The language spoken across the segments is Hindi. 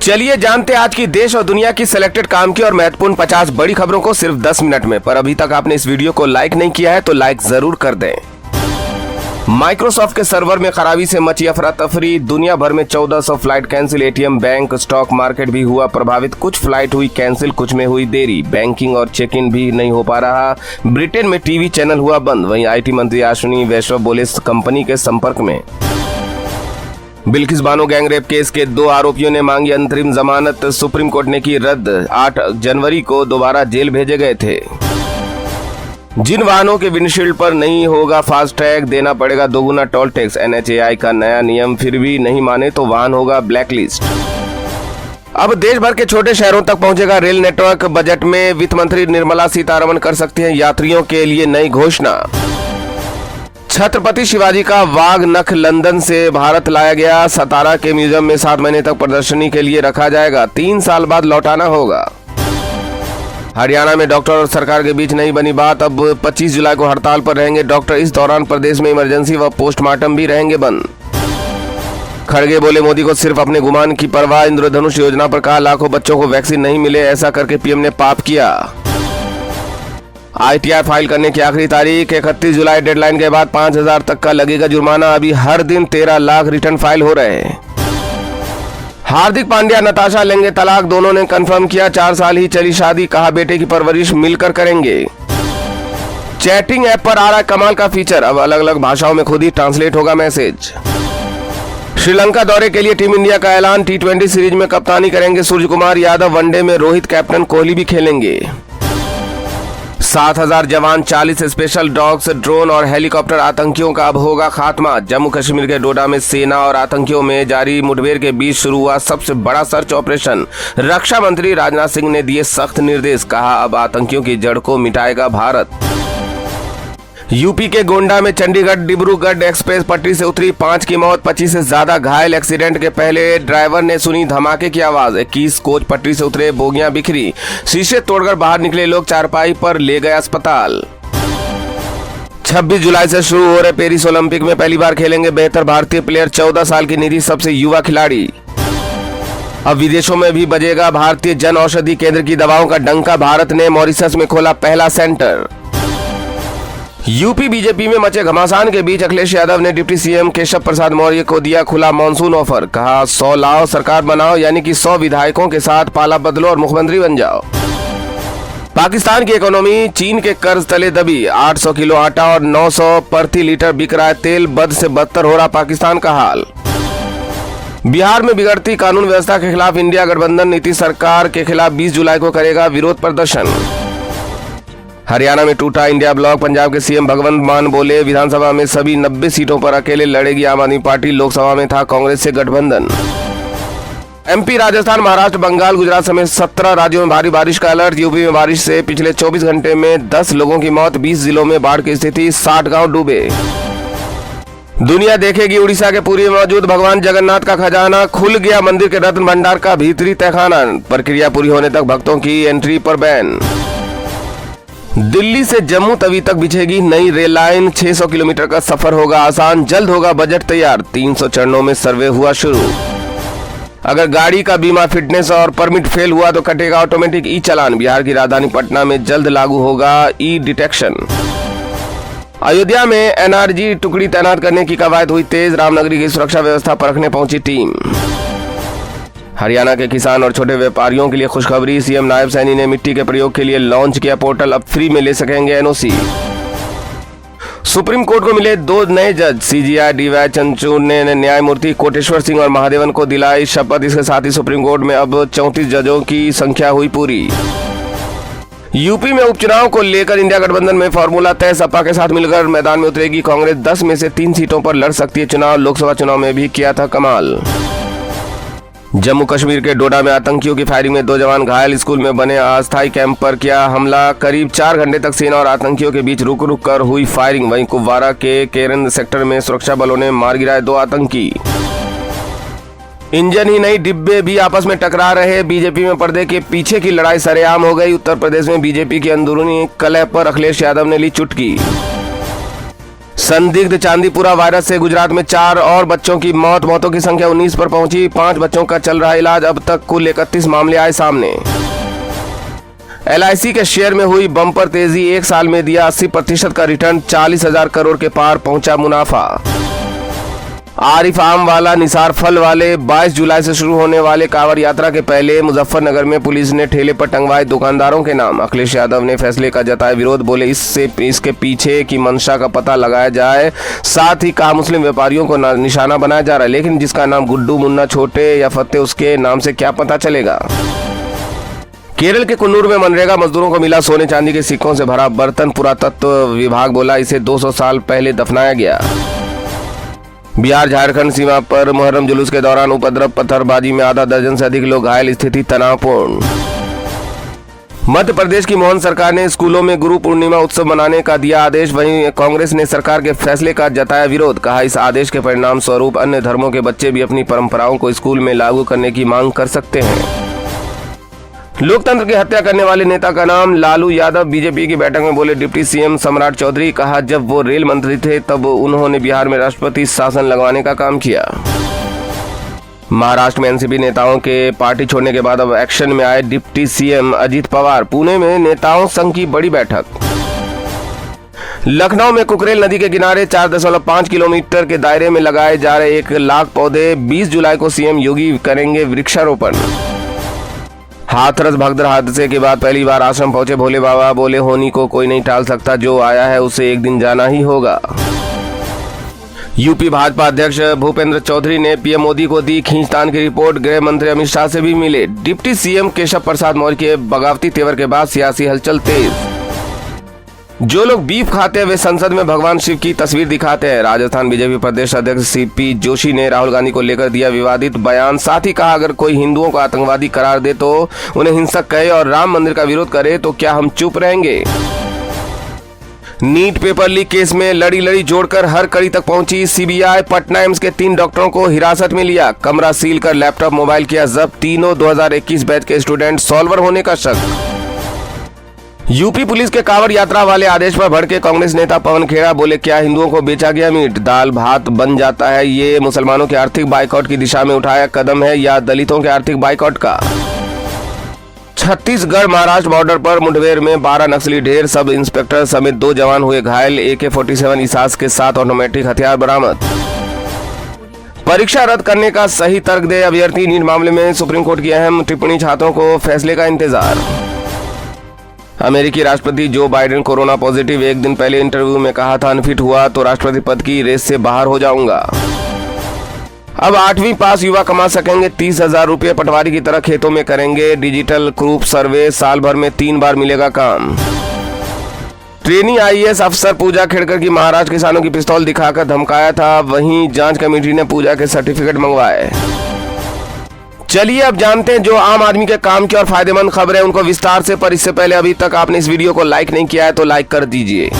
चलिए जानते हैं आज की देश और दुनिया की सिलेक्टेड काम की और महत्वपूर्ण 50 बड़ी खबरों को सिर्फ 10 मिनट में। पर अभी तक आपने इस वीडियो को लाइक नहीं किया है तो लाइक जरूर कर दें। माइक्रोसॉफ्ट के सर्वर में खराबी से मची अफरा तफरी, दुनिया भर में 1400 flight cancel. ATM, bank, stock market भी हुआ प्रभावित। कुछ फ्लाइट हुई कैंसिल, कुछ में हुई देरी। बैंकिंग और चेक इन भी नहीं हो पा रहा। ब्रिटेन में टीवी चैनल हुआ बंद। वहीं आईटी मंत्री अश्विनी वैष्णव बोले कंपनी के संपर्क में। बिल्किस बानो गैंगरेप केस के 2 आरोपियों ने मांगी अंतरिम जमानत, सुप्रीम कोर्ट ने की रद्द। 8 जनवरी को दोबारा जेल भेजे गए थे। जिन वाहनों के विंडशील्ड पर नहीं होगा फास्ट टैग, देना पड़ेगा दोगुना टोल टैक्स। एनएचएआई का नया नियम, फिर भी नहीं माने तो वाहन होगा ब्लैकलिस्ट। अब देश भर के छोटे शहरों तक पहुंचेगा रेल नेटवर्क। बजट में वित्त मंत्री निर्मला सीतारमण कर सकती हैं यात्रियों के लिए नई घोषणा। छत्रपति शिवाजी का वाघ नख लंदन से भारत लाया गया। सतारा के म्यूजियम में 7 महीने तक प्रदर्शनी के लिए रखा जाएगा। 3 साल बाद लौटाना होगा। हरियाणा में डॉक्टर और सरकार के बीच नहीं बनी बात। अब 25 जुलाई को हड़ताल पर रहेंगे डॉक्टर। इस दौरान प्रदेश में इमरजेंसी व पोस्टमार्टम भी रहेंगे बंद। खड़गे बोले मोदी को सिर्फ अपने गुमान की परवाह। इंद्रधनुष योजना पर कहा लाखों बच्चों को वैक्सीन नहीं मिले, ऐसा करके पीएम ने पाप किया। आईटीआर फाइल करने की आखिरी तारीख 31 जुलाई। डेडलाइन के बाद 5000 तक का लगेगा जुर्माना। अभी हर दिन 13 लाख रिटर्न फाइल हो रहे हैं। हार्दिक पांड्या नताशा लेंगे तलाक, दोनों ने कंफर्म किया। 4 साल ही चली शादी, कहा बेटे की परवरिश मिलकर करेंगे। चैटिंग ऐप पर आ रहा कमाल का फीचर, अब अलग अलग भाषाओं में खुद ही ट्रांसलेट होगा मैसेज। श्रीलंका दौरे के लिए टीम इंडिया का ऐलान। T20 सीरीज में कप्तानी करेंगे सूर्य कुमार यादव। वनडे में रोहित, कैप्टन कोहली भी खेलेंगे। 7000 जवान, 40 स्पेशल डॉग्स, ड्रोन और हेलीकॉप्टर। आतंकियों का अब होगा खात्मा। जम्मू कश्मीर के डोडा में सेना और आतंकियों में जारी मुठभेड़ के बीच शुरू हुआ सबसे बड़ा सर्च ऑपरेशन। रक्षा मंत्री राजनाथ सिंह ने दिए सख्त निर्देश, कहा अब आतंकियों की जड़ को मिटाएगा भारत। यूपी के गोंडा में चंडीगढ़ डिब्रूगढ़ एक्सप्रेस पटरी से उतरी, 5 की मौत, 25 से ज्यादा घायल। एक्सीडेंट के पहले ड्राइवर ने सुनी धमाके की आवाज। 21 कोच पटरी से उतरे, बोगियां बिखरी। शीशे तोड़कर बाहर निकले लोग, चारपाई पर ले गए अस्पताल। 26 जुलाई से शुरू हो रहे पेरिस ओलंपिक में पहली बार खेलेंगे बेहतर भारतीय प्लेयर। 14 साल की निधि सबसे युवा खिलाड़ी। अब विदेशों में भी बजेगा भारतीय जन औषधि केंद्र की दवाओं का डंका। भारत ने मॉरिशस में खोला पहला सेंटर। यूपी बीजेपी में मचे घमासान के बीच अखिलेश यादव ने डिप्टी सीएम केशव प्रसाद मौर्य को दिया खुला मॉनसून ऑफर। कहा 100 लाओ सरकार बनाओ, यानी कि 100 विधायकों के साथ पाला बदलो और मुख्यमंत्री बन जाओ। पाकिस्तान की इकोनॉमी चीन के कर्ज तले दबी। 800 किलो आटा और 900 प्रति लीटर बिक रहा है तेल। बद से बदतर हो रहा पाकिस्तान का हाल। बिहार में बिगड़ती कानून व्यवस्था के खिलाफ इंडिया गठबंधन नीतीश सरकार के खिलाफ 20 जुलाई को करेगा विरोध प्रदर्शन। हरियाणा में टूटा इंडिया ब्लॉक। पंजाब के सीएम भगवंत मान बोले विधानसभा में सभी 90 सीटों पर अकेले लड़ेगी आम आदमी पार्टी। लोकसभा में था कांग्रेस से गठबंधन। एमपी, राजस्थान, महाराष्ट्र, बंगाल, गुजरात समेत 17 राज्यों में भारी बारिश का अलर्ट। यूपी में बारिश से पिछले 24 घंटे में 10 लोगों की मौत। 20 जिलों में बाढ़ की स्थिति, 60 गांव डूबे। दुनिया देखेगी उड़ीसा के पुरी में मौजूद भगवान जगन्नाथ का खजाना। खुल गया मंदिर के रत्न भंडार का भीतरी तहखाना। प्रक्रिया पूरी होने तक भक्तों की एंट्री पर बैन। दिल्ली से जम्मू तवी तक बिछेगी नई रेल लाइन। 600 किलोमीटर का सफर होगा आसान। जल्द होगा बजट तैयार। 300 चरणों में सर्वे हुआ शुरू। अगर गाड़ी का बीमा, फिटनेस और परमिट फेल हुआ तो कटेगा ऑटोमेटिक ई चालान। बिहार की राजधानी पटना में जल्द लागू होगा ई डिटेक्शन। अयोध्या में एनआरजी टुकड़ी तैनात करने की कवायद हुई तेज। रामनगरी की सुरक्षा व्यवस्था परखने पहुंची टीम। हरियाणा के किसान और छोटे व्यापारियों के लिए खुशखबरी। सीएम नायब सैनी ने मिट्टी के प्रयोग के लिए लॉन्च किया पोर्टल। अब फ्री में ले सकेंगे एनओसी। सुप्रीम कोर्ट को मिले 2 नए जज। सीजीआई डीवाई चंद्रचूड़ ने न्यायमूर्ति कोटेश्वर सिंह और महादेवन को दिलाई शपथ। इसके साथ ही सुप्रीम कोर्ट में अब 34 जजों की संख्या हुई पूरी। यूपी में उपचुनाव को लेकर इंडिया गठबंधन में फॉर्मूला तय। सपा के साथ मिलकर मैदान में उतरेगी कांग्रेस। 10 में से 3 सीटों पर लड़ सकती है चुनाव। लोकसभा चुनाव में भी किया था कमाल। जम्मू कश्मीर के डोडा में आतंकियों की फायरिंग में 2 जवान घायल। स्कूल में बने अस्थायी कैंप पर किया हमला। करीब 4 घंटे तक सेना और आतंकियों के बीच रुक रुक कर हुई फायरिंग। वहीं कुपवारा के केरन सेक्टर में सुरक्षा बलों ने मार गिराए 2 आतंकी। इंजन ही नहीं, डिब्बे भी आपस में टकरा रहे। बीजेपी में पर्दे के पीछे की लड़ाई सरेआम हो गई। उत्तर प्रदेश में बीजेपी की अंदरूनी कलह पर अखिलेश यादव ने ली चुटकी। संदिग्ध चांदीपुरा वायरस से गुजरात में 4 और बच्चों की मौत। मौतों की संख्या 19 पर पहुंची। 5 बच्चों का चल रहा इलाज। अब तक कुल 31 मामले आए सामने। LIC के शेयर में हुई बम्पर तेजी। 1 साल में दिया 80% का रिटर्न। 40,000 करोड़ के पार पहुंचा मुनाफा। आरिफ आम वाला निसार फल वाले 22 जुलाई से शुरू होने वाले कांवड़ यात्रा के पहले मुजफ्फरनगर में पुलिस ने ठेले पर टंगवाए दुकानदारों के नाम। अखिलेश यादव ने फैसले का जताया विरोध। बोले इसके पीछे की मंशा का पता लगाया जाए। साथ ही कहा मुस्लिम व्यापारियों को निशाना बनाया जा रहा है, लेकिन जिसका नाम गुड्डू, मुन्ना, छोटे या फतेह, उसके नाम से क्या पता चलेगा। केरल के कुन्नूर में मनरेगा मजदूरों को मिला सोने चांदी के सिक्कों से भरा बर्तन। पुरातत्व विभाग बोला इसे 200 साल पहले दफनाया गया। बिहार झारखंड सीमा पर मुहर्रम जुलूस के दौरान उपद्रव, पत्थरबाजी में आधा दर्जन से अधिक लोग घायल। स्थिति तनावपूर्ण। मध्य प्रदेश की मोहन सरकार ने स्कूलों में गुरु पूर्णिमा उत्सव मनाने का दिया आदेश। वहीं कांग्रेस ने सरकार के फैसले का जताया विरोध। कहा इस आदेश के परिणाम स्वरूप अन्य धर्मों के बच्चे भी अपनी परंपराओं को स्कूल में लागू करने की मांग कर सकते हैं। लोकतंत्र की हत्या करने वाले नेता का नाम लालू यादव। बीजेपी की बैठक में बोले डिप्टी सीएम सम्राट चौधरी। कहा जब वो रेल मंत्री थे तब उन्होंने बिहार में राष्ट्रपति शासन लगवाने का काम किया। महाराष्ट्र में एनसीपी नेताओं के पार्टी छोड़ने के बाद अब एक्शन में आए डिप्टी सीएम अजित पवार। पुणे में नेताओं संघ की बड़ी बैठक। लखनऊ में कुकरेल नदी के किनारे 4.5 किलोमीटर के दायरे में लगाए जा रहे 1 लाख पौधे। 20 जुलाई को सीएम योगी करेंगे वृक्षारोपण। हाथरस भगदड़ हादसे के बाद पहली बार आश्रम पहुंचे भोले बाबा। बोले होनी को कोई नहीं टाल सकता, जो आया है उसे एक दिन जाना ही होगा। यूपी भाजपा अध्यक्ष भूपेंद्र चौधरी ने पीएम मोदी को दी खींचतान की रिपोर्ट। गृह मंत्री अमित शाह से भी मिले। डिप्टी सीएम केशव प्रसाद मौर्य के बगावती तेवर के बाद सियासी हलचल तेज। जो लोग बीफ खाते हैं वे संसद में भगवान शिव की तस्वीर दिखाते हैं। राजस्थान बीजेपी प्रदेश अध्यक्ष सीपी जोशी ने राहुल गांधी को लेकर दिया विवादित बयान। साथ ही कहा अगर कोई हिंदुओं को आतंकवादी करार दे तो उन्हें हिंसक कहे और राम मंदिर का विरोध करे तो क्या हम चुप रहेंगे। नीट पेपर लीक केस में लड़ी जोड़कर हर कड़ी तक पहुंची सीबीआई। पटना एम्स के 3 डॉक्टरों को हिरासत में लिया। कमरा सील कर लैपटॉप मोबाइल किया जब्त। तीनों 2021 बैच के स्टूडेंट सॉल्वर होने का शक। यूपी पुलिस के कांवड़ यात्रा वाले आदेश पर भड़के कांग्रेस नेता पवन खेड़ा। बोले क्या हिंदुओं को बेचा गया मीट, दाल भात बन जाता है। ये मुसलमानों के आर्थिक बाइकआउट की दिशा में उठाया कदम है या दलितों के आर्थिक बाइकआउट का। छत्तीसगढ़ महाराष्ट्र बॉर्डर पर मुठभेड़ में 12 नक्सली ढेर। सब इंस्पेक्टर समेत 2 जवान हुए घायल। AK-47 इसास के साथ ऑटोमेटिक हथियार बरामद। परीक्षा रद्द करने का सही तर्क दे अभ्यर्थी। नीट मामले में सुप्रीम कोर्ट की अहम टिप्पणी। छात्रों को फैसले का इंतजार। अमेरिकी राष्ट्रपति जो बाइडेन कोरोना पॉजिटिव। 1 दिन पहले इंटरव्यू में कहा था अनफिट हुआ तो राष्ट्रपति पद की रेस से बाहर हो जाऊंगा। अब 8वीं पास युवा कमा सकेंगे 30,000 रुपये। पटवारी की तरह खेतों में करेंगे डिजिटल ग्रुप सर्वे। साल भर में 3 बार मिलेगा काम। ट्रेनी IAS अफसर पूजा खेड़कर की महाराष्ट्र किसानों की पिस्तौल दिखाकर धमकाया था। वहीं जांच कमेटी ने पूजा के सर्टिफिकेट मंगवाए। चलिए अब जानते हैं जो आम आदमी के काम की और फायदेमंद खबरें उनको विस्तार से। पर इससे पहले अभी तक आपने इस वीडियो को लाइक नहीं किया है तो लाइक कर दीजिए।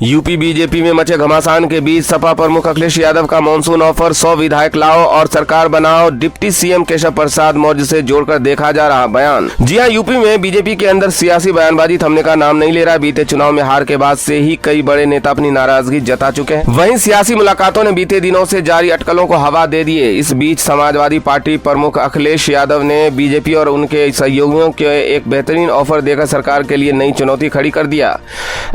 यूपी बीजेपी में मचे घमासान के बीच सपा प्रमुख अखिलेश यादव का मॉनसून ऑफर। 100 विधायक लाओ और सरकार बनाओ। डिप्टी सीएम केशव प्रसाद मौर्य से जोड़कर देखा जा रहा बयान। जी हां, यूपी में बीजेपी के अंदर सियासी बयानबाजी थमने का नाम नहीं ले रहा। बीते चुनाव में हार के बाद से ही कई बड़े नेता अपनी नाराजगी जता चुके हैं। वहीं सियासी मुलाकातों ने बीते दिनों से जारी अटकलों को हवा दे दी है। इस बीच समाजवादी पार्टी प्रमुख अखिलेश यादव ने बीजेपी और उनके सहयोगियों के एक बेहतरीन ऑफर देकर सरकार के लिए नई चुनौती खड़ी कर दिया।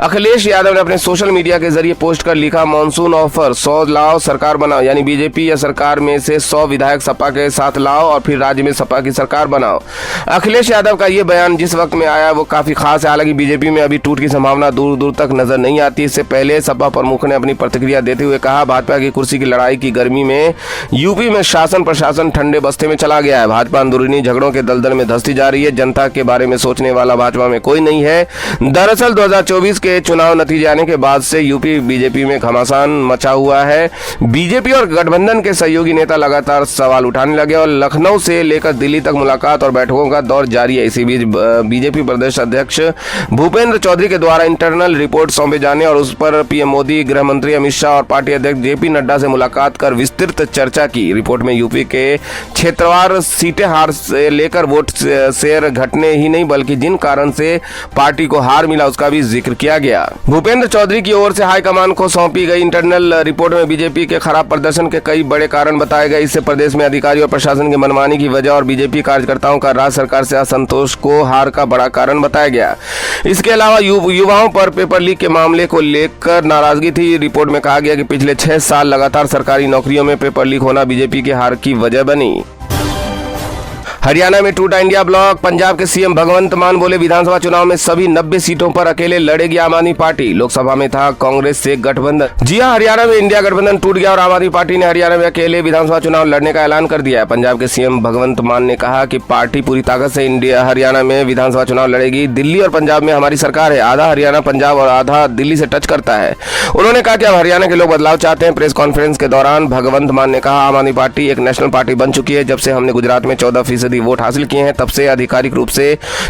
अखिलेश यादव ने अपने सोशल मीडिया के जरिए पोस्ट कर लिखा मॉनसून ऑफर 100 लाओ सरकार बनाओ। यानी बीजेपी या सरकार में से 100 विधायक सपा के साथ लाओ और फिर राज्य में सपा की सरकार बनाओ। अखिलेश यादव का ये बयान जिस वक्त में आया वो काफी खास है। हालांकि बीजेपी में अभी टूट की संभावना दूर दूर तक नजर नहीं आती। इससे पहले सपा प्रमुख ने अपनी प्रतिक्रिया देते हुए कहा भाजपा की कुर्सी की लड़ाई की गर्मी में यूपी में शासन प्रशासन ठंडे बस्ते में चला गया है। भाजपा अंदरूनी झगड़ों के दलदल में धंसती जा रही है। जनता के बारे में सोचने वाला भाजपा में कोई नहीं है। दरअसल 2024 के चुनाव नतीजे आने के बाद से यूपी बीजेपी में घमासान मचा हुआ है। बीजेपी और गठबंधन के सहयोगी नेता लगातार सवाल उठाने लगे और लखनऊ से लेकर दिल्ली तक मुलाकात और बैठकों का दौर जारी है। इसी बीच बीजेपी प्रदेश अध्यक्ष भूपेंद्र चौधरी के द्वारा इंटरनल रिपोर्ट सौंपे जाने और उस पर पीएम मोदी, गृह मंत्री अमित शाह और पार्टी अध्यक्ष जेपी नड्डा से मुलाकात कर विस्तृत चर्चा की। रिपोर्ट में यूपी के क्षेत्रवार सीटें हार से लेकर वोट शेयर घटने ही नहीं बल्कि जिन कारण से पार्टी को हार मिला उसका भी जिक्र किया गया। भूपेंद्र चौधरी चौधरी की ओर से हाईकमान को सौंपी गई इंटरनल रिपोर्ट में बीजेपी के खराब प्रदर्शन के कई बड़े कारण बताए गए। इससे प्रदेश में अधिकारी और प्रशासन की मनमानी की वजह और बीजेपी कार्यकर्ताओं का राज्य सरकार से असंतोष को हार का बड़ा कारण बताया गया। इसके अलावा युवाओं पर पेपर लीक के मामले को लेकर नाराजगी थी। रिपोर्ट में कहा गया कि पिछले 6 साल लगातार सरकारी नौकरियों में पेपर लीक होना बीजेपी की हार की वजह बनी। हरियाणा में टूटा इंडिया ब्लॉक। पंजाब के सीएम भगवंत मान बोले विधानसभा चुनाव में सभी 90 सीटों पर अकेले लड़ेगी आम आदमी पार्टी। लोकसभा में था कांग्रेस से गठबंधन। जी हां, हरियाणा में इंडिया गठबंधन टूट गया और आम आदमी पार्टी ने हरियाणा में अकेले विधानसभा चुनाव लड़ने का ऐलान कर दिया है। पंजाब के सीएम भगवंत मान ने कहा कि पार्टी पूरी ताकत से हरियाणा में विधानसभा चुनाव लड़ेगी। दिल्ली और पंजाब में हमारी सरकार है, आधा हरियाणा पंजाब और आधा दिल्ली से टच करता है। उन्होंने कहा कि अब हरियाणा के लोग बदलाव चाहते हैं। प्रेस कॉन्फ्रेंस के दौरान भगवंत मान ने कहा, आम आदमी पार्टी एक नेशनल पार्टी बन चुकी है। जब से हमने गुजरात में 14% वोट हासिल किए हैं तब से आधिकारिक रूप से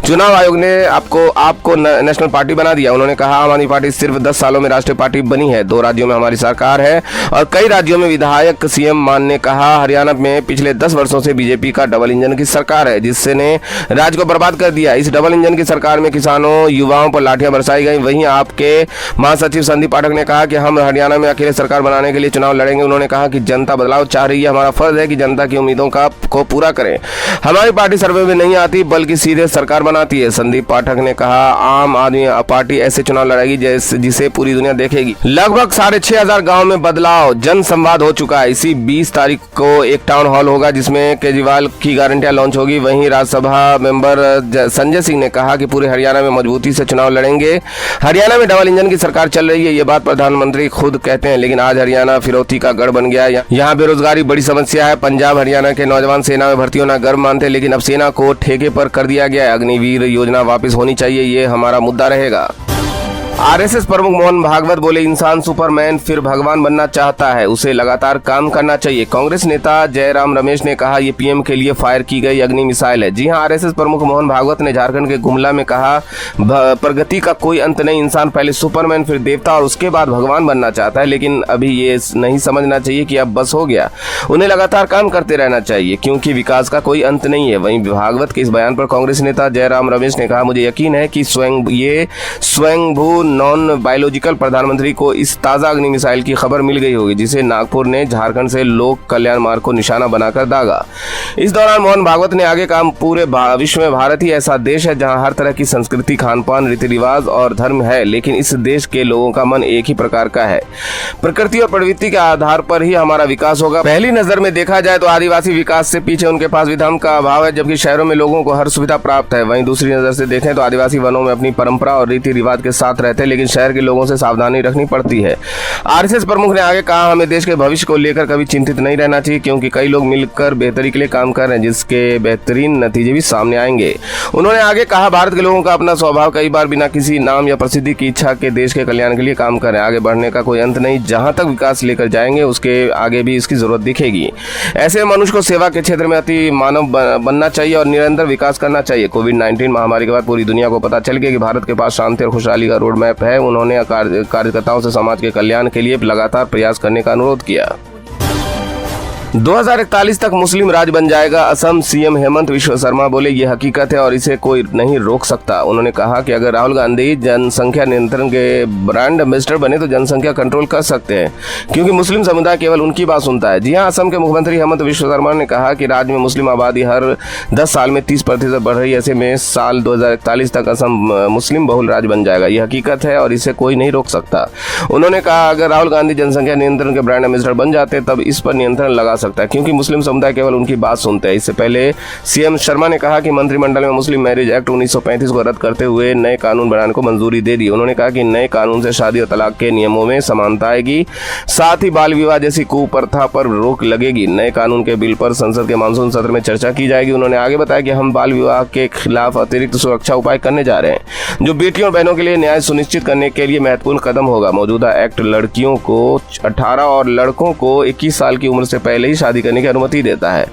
चुनाव आयोग ने आपको नेशनल पार्टी बना दिया। उन्होंने कहा, आम आदमी पार्टी सिर्फ 10 सालों में राष्ट्रीय पार्टी बनी है। 2 राज्यों में हमारी सरकार है और कई राज्यों में विधायक। सीएम मान ने कहा, हरियाणा में पिछले 10 वर्षों से बीजेपी का डबल इंजन की सरकार है जिसने राज्य को बर्बाद कर दिया। इस डबल इंजन की सरकार में किसानों युवाओं पर लाठियां बरसाई गई। वहीं आपके महासचिव संदीप पाठक ने कहा कि हम हरियाणा में अकेले सरकार बनाने के लिए चुनाव लड़ेंगे। उन्होंने कहा कि जनता बदलाव चाह रही है, हमारा फर्ज है कि जनता की उम्मीदों को पूरा करें। हमारी पार्टी सर्वे में नहीं आती बल्कि सीधे सरकार बनाती है। संदीप पाठक ने कहा, आम आदमी पार्टी ऐसे चुनाव लड़ेगी जिसे पूरी दुनिया देखेगी। लगभग 6500 गांव में बदलाव जन संवाद हो चुका है। इसी 20 तारीख को एक टाउन हॉल होगा जिसमें केजरीवाल की गारंटियां लॉन्च होगी। वहीं राज्यसभा मेंबर संजय सिंह ने कहा कि पूरे हरियाणा में मजबूती से चुनाव लड़ेंगे। हरियाणा में डबल इंजन की सरकार चल रही है, ये बात प्रधानमंत्री खुद कहते हैं, लेकिन आज हरियाणा फिरौती का गढ़ बन गया है। यहाँ बेरोजगारी बड़ी समस्या है। पंजाब हरियाणा के नौजवान सेना में भर्ती होना गर्व मानते हैं, लेकिन अब सेना को ठेके पर कर दिया गया है। अग्निवीर योजना वापस होनी चाहिए, ये हमारा मुद्दा रहेगा। आरएसएस प्रमुख मोहन भागवत बोले, इंसान सुपरमैन फिर भगवान बनना चाहता है, उसे लगातार काम करना चाहिए। कांग्रेस नेता जयराम रमेश ने कहा, यह पीएम के लिए फायर की गई अग्नि मिसाइल है। जी हां, आरएसएस प्रमुख मोहन भागवत ने झारखंड के गुमला में कहा, प्रगति का कोई अंत नहीं। इंसान पहले सुपरमैन फिर देवता और उसके बाद भगवान बनना चाहता है, लेकिन अभी ये नहीं समझना चाहिए कि अब बस हो गया। उन्हें लगातार काम करते रहना चाहिए क्योंकि विकास का कोई अंत नहीं है। वहीं भागवत के इस बयान पर कांग्रेस नेता जयराम रमेश ने कहा, मुझे यकीन है कि स्वयंभू नॉन बायोलॉजिकल प्रधानमंत्री को इस ताजा अग्नि मिसाइल की खबर मिल गई होगी जिसे नागपुर ने झारखंड से लोक कल्याण मार्ग को निशाना बनाकर दागा। इस दौरान मोहन भागवत ने आगे कहा, पूरे विश्व में भारत ही ऐसा देश है जहां हर तरह की संस्कृति, खान पान, रीति रिवाज और धर्म है, लेकिन इस देश के लोगों का मन एक ही प्रकार का है। प्रकृति और प्रवृत्ति के आधार पर ही हमारा विकास होगा। पहली नजर में देखा जाए तो आदिवासी विकास से पीछे उनके पास विधान का अभाव है, जबकि शहरों में लोगों को हर सुविधा प्राप्त है। वहीं दूसरी नजर से देखें तो आदिवासी वनों में अपनी परंपरा और रीति रिवाज के साथ रहते हैं, लेकिन शहर के लोगों से सावधानी रखनी पड़ती है। आरएसएस प्रमुख ने आगे कहा, हमें देश के भविष्य को लेकर कभी चिंतित नहीं रहना चाहिए क्योंकि कई लोग मिलकर बेहतरी के लिए काम कर रहे हैं जिसके बेहतरीन नतीजे भी सामने आएंगे। उन्होंने आगे कहा, भारत के लोगों का अपना स्वभाव कई बार बिना किसी नाम या प्रसिद्धि की इच्छा के देश के कल्याण के लिए काम कर रहे हैं। आगे बढ़ने का कोई अंत नहीं, जहां तक विकास लेकर जाएंगे उसके आगे भी इसकी जरूरत दिखेगी। ऐसे मनुष्य को सेवा के क्षेत्र में अति मानव बनना चाहिए और निरंतर विकास करना चाहिए। कोविड-19 महामारी के बाद पूरी दुनिया को पता चल गया कि भारत के पास शांति और खुशहाली का रोड मैप है। उन्होंने कार्यकर्ताओं से समाज के कल्याण के लिए लगातार प्रयास करने का अनुरोध किया। 2041 तक मुस्लिम राज बन जाएगा। असम सीएम हेमंत विश्व शर्मा बोले, ये हकीकत है और इसे कोई नहीं रोक सकता। उन्होंने कहा कि अगर राहुल गांधी जनसंख्या नियंत्रण के ब्रांड एम्बेसडर बने तो जनसंख्या कंट्रोल कर सकते हैं क्योंकि मुस्लिम समुदाय केवल उनकी बात सुनता है। जी हां, असम के मुख्यमंत्री हेमंत विश्व शर्मा ने कहा कि राज्य में मुस्लिम आबादी हर 10 साल में 30% बढ़ रही है। ऐसे में साल 2041 तक असम मुस्लिम बहुल राज्य बन जाएगा। ये हकीकत है और इसे कोई नहीं रोक सकता। उन्होंने कहा, अगर राहुल गांधी जनसंख्या नियंत्रण के ब्रांड एम्बेसडर बन जाते तब इस पर नियंत्रण लगा सकता है क्योंकि मुस्लिम समुदाय केवल उनकी बात सुनते हैं। इससे पहले सीएम शर्मा ने कहा कि मंत्रिमंडल में मुस्लिम मैरिज एक्ट 1935 को रद्द करते हुए नए कानून बनाने को मंजूरी दे दी। उन्होंने कहा कि नए कानून से शादी और तलाक के नियमों में समानता आएगी, साथ ही बाल विवाह जैसी कुप्रथा पर रोक लगेगी। नए कानून के बिल पर संसद के मानसून सत्र में चर्चा की जाएगी। उन्होंने आगे बताया कि हम बाल विवाह के खिलाफ अतिरिक्त सुरक्षा उपाय करने जा रहे हैं जो बेटियों और बहनों के लिए न्याय सुनिश्चित करने के लिए महत्वपूर्ण कदम होगा। मौजूदा एक्ट लड़कियों को 18 और लड़कों को 21 साल की उम्र से पहले ही शादी करने की अनुमति देता है।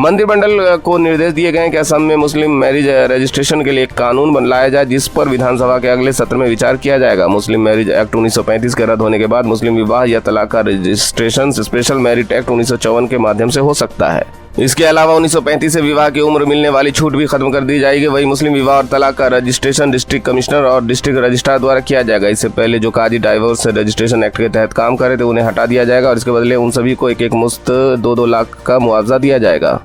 मंत्रिमंडल को निर्देश दिए गए कि असम में मुस्लिम मैरिज रजिस्ट्रेशन के लिए एक कानून बनाया जाए जिस पर विधानसभा के अगले सत्र में विचार किया जाएगा। मुस्लिम मैरिज एक्ट 1935 के रद्द होने के बाद मुस्लिम विवाह या तलाक का रजिस्ट्रेशन स्पेशल मैरिट एक्ट 1954 के माध्यम से हो सकता है। इसके अलावा 1935 से विवाह की उम्र मिलने वाली छूट भी खत्म कर दी जाएगी। वही मुस्लिम विवाह और तलाक का रजिस्ट्रेशन डिस्ट्रिक्ट कमिश्नर और डिस्ट्रिक्ट रजिस्ट्रार द्वारा किया जाएगा। इससे पहले जो काजी डाइवोर्स रजिस्ट्रेशन एक्ट के तहत काम कर रहे थे उन्हें हटा दिया जाएगा और इसके बदले उन सभी को एक मुश्त 2-2 लाख का मुआवजा दिया जाएगा।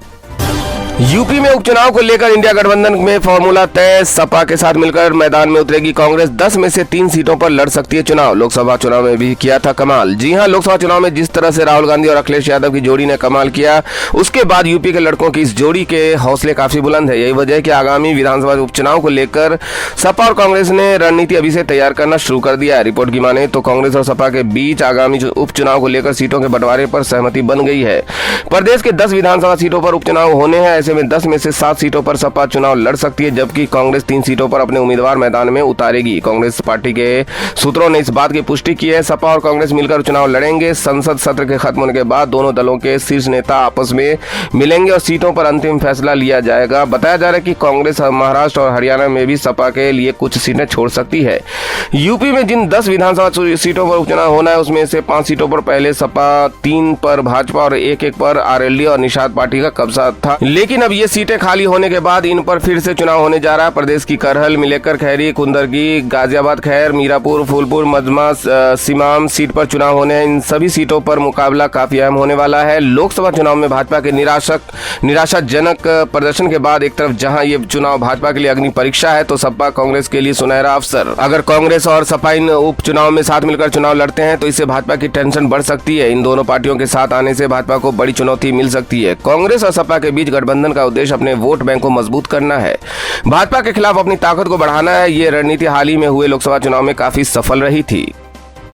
यूपी में उपचुनाव को लेकर इंडिया गठबंधन में फॉर्मूला तय। सपा के साथ मिलकर मैदान में उतरेगी कांग्रेस। 10 में से 3 सीटों पर लड़ सकती है चुनाव। लोकसभा चुनाव में भी किया था कमाल। जी हां, लोकसभा चुनाव में जिस तरह से राहुल गांधी और अखिलेश यादव की जोड़ी ने कमाल किया, उसके बाद यूपी के लड़कों की इस जोड़ी के हौसले काफी बुलंद है। यही वजह है कि आगामी विधानसभा उपचुनाव को लेकर सपा और कांग्रेस ने रणनीति अभी से तैयार करना शुरू कर दिया है। रिपोर्ट की माने तो कांग्रेस और सपा के बीच आगामी उपचुनाव को लेकर सीटों के बंटवारे पर सहमति बन गई है। प्रदेश के 10 विधानसभा सीटों पर उपचुनाव होने हैं। ऐसे में 10 में से 7 सीटों पर सपा चुनाव लड़ सकती है, जबकि कांग्रेस 3 सीटों पर अपने उम्मीदवार मैदान में उतारेगी। कांग्रेस पार्टी के सूत्रों ने इस बात की पुष्टि की है। सपा और कांग्रेस मिलकर चुनाव लड़ेंगे। संसद सत्र के खत्म होने के बाद दोनों दलों के शीर्ष नेता आपस में मिलेंगे और सीटों पर अंतिम फैसला लिया जाएगा। बताया जा रहा है कि कांग्रेस महाराष्ट्र और हरियाणा में भी सपा के लिए कुछ सीटें छोड़ सकती है। यूपी में जिन 10 विधानसभा सीटों पर उपचुनाव होना है उसमें से 5 सीटों पर पहले सपा, 3 पर भाजपा और 1-1 पर आरएलडी और निषाद पार्टी का कब्जा था। लेकिन अब ये सीटें खाली होने के बाद इन पर फिर से चुनाव होने जा रहा है। प्रदेश की करहल, मिलेकर, खैरी, कुंदरगी, गाजियाबाद, खैर, मीरापुर, फूलपुर, मजमा, सिमाम सीट पर चुनाव होने हैं। इन सभी सीटों पर मुकाबला काफी अहम होने वाला है। लोकसभा चुनाव में भाजपा के निराशाजनक प्रदर्शन के बाद एक तरफ जहां ये चुनाव भाजपा के लिए अग्नि परीक्षा है, तो सपा कांग्रेस के लिए सुनहरा अवसर। अगर कांग्रेस और सपा इन उपचुनाव में साथ मिलकर चुनाव लड़ते हैं तो इससे भाजपा की टेंशन बढ़ सकती है। इन दोनों पार्टियों के साथ आने से भाजपा को बड़ी चुनौती मिल सकती है। कांग्रेस और सपा के बीच गठबंधन का उद्देश्य अपने वोट बैंक को मजबूत करना है, भाजपा के खिलाफ अपनी ताकत को बढ़ाना है। ये रणनीति हाल ही में हुए लोकसभा चुनाव में काफी सफल रही थी।